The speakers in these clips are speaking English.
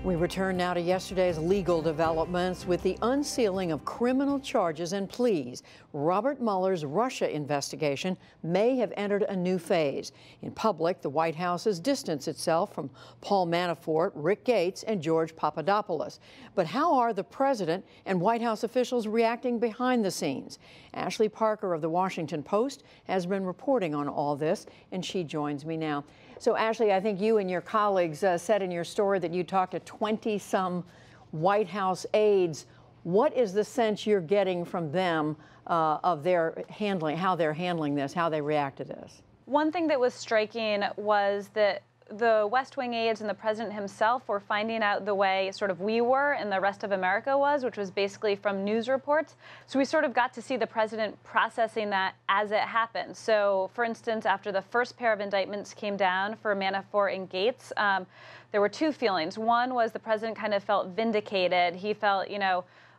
We return now to yesterday's legal developments with the unsealing of criminal charges and pleas. Robert Mueller's Russia investigation may have entered a new phase. In public, the White House has distanced itself from Paul Manafort, Rick Gates, and George Papadopoulos. But how are the president and White House officials reacting behind the scenes? Ashley Parker of The Washington Post has been reporting on all this, and she joins me now. So, Ashley, I think you and your colleagues said in your story that you talked to 20-some White House aides. What is the sense you're getting from them of their handling, how they're handling this, how they react to this? One thing that was striking was that the West Wing aides and the president himself were finding out the way sort of we were and the rest of America was, which was basically from news reports. So we sort of got to see the president processing that as it happened. So, for instance, after the first pair of indictments came down for Manafort and Gates, there were two feelings. One was the president kind of felt vindicated. He felt,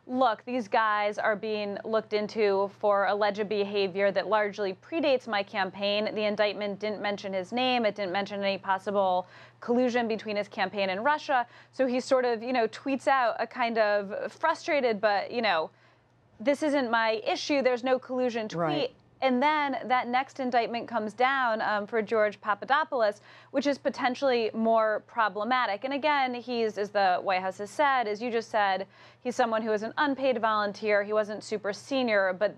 look, these guys are being looked into for alleged behavior that largely predates my campaign. The indictment didn't mention his name. It didn't mention any possible collusion between his campaign and Russia. So he sort of, tweets out a kind of frustrated, but, this isn't my issue. There's no collusion tweet. Right. And then that next indictment comes down for George Papadopoulos, which is potentially more problematic. And again, he's, as the White House has said, as you just said, he's someone who is an unpaid volunteer. He wasn't super senior, but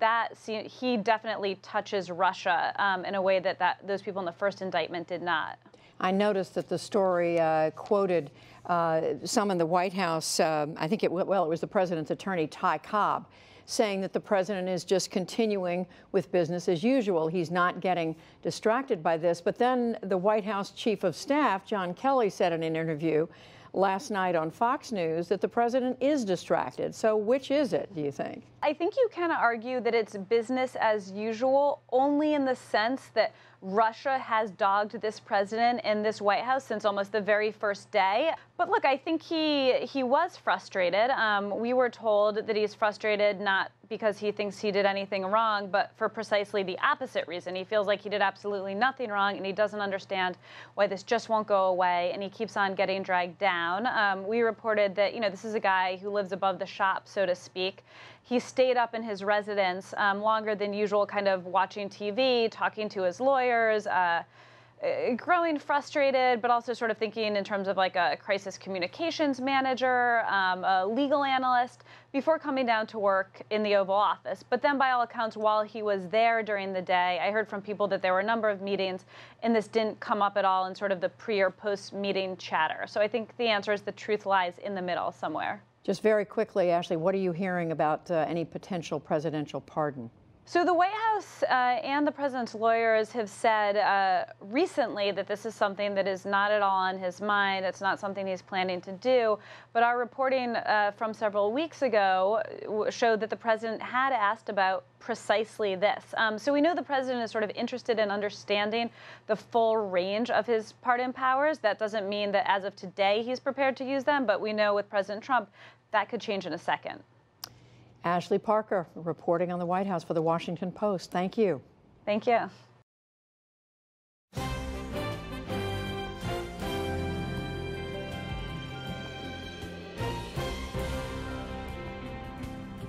he definitely touches Russia in a way that those people in the first indictment did not. I noticed that the story quoted some in the White House, I think it was the president's attorney, Ty Cobb, saying that the president is just continuing with business as usual. He's not getting distracted by this. But then the White House chief of staff, John Kelly, said in an interview last night on Fox News that the president is distracted. So which is it, do you think? I think you can argue that it's business as usual, only in the sense that Russia has dogged this president and this White House since almost the very first day. But look, I think he was frustrated. We were told that he's frustrated not because he thinks he did anything wrong, but for precisely the opposite reason. He feels like he did absolutely nothing wrong, and he doesn't understand why this just won't go away, and he keeps on getting dragged down. We reported that, this is a guy who lives above the shop, so to speak. He stayed up in his residence longer than usual, kind of watching TV, talking to his lawyers, growing frustrated, but also sort of thinking in terms of like a crisis communications manager, a legal analyst, before coming down to work in the Oval Office. But then by all accounts, while he was there during the day, I heard from people that there were a number of meetings, and this didn't come up at all in sort of the pre or post meeting chatter. So I think the answer is the truth lies in the middle somewhere. Just very quickly, Ashley, what are you hearing about any potential presidential pardon? So the White House and the president's lawyers have said recently that this is something that is not at all on his mind. It's not something he's planning to do. But our reporting from several weeks ago showed that the president had asked about precisely this. So we know the president is sort of interested in understanding the full range of his pardon powers. That doesn't mean that as of today he's prepared to use them, but we know with President Trump that could change in a second. Ashley Parker reporting on the White House for The Washington Post. Thank you. Thank you.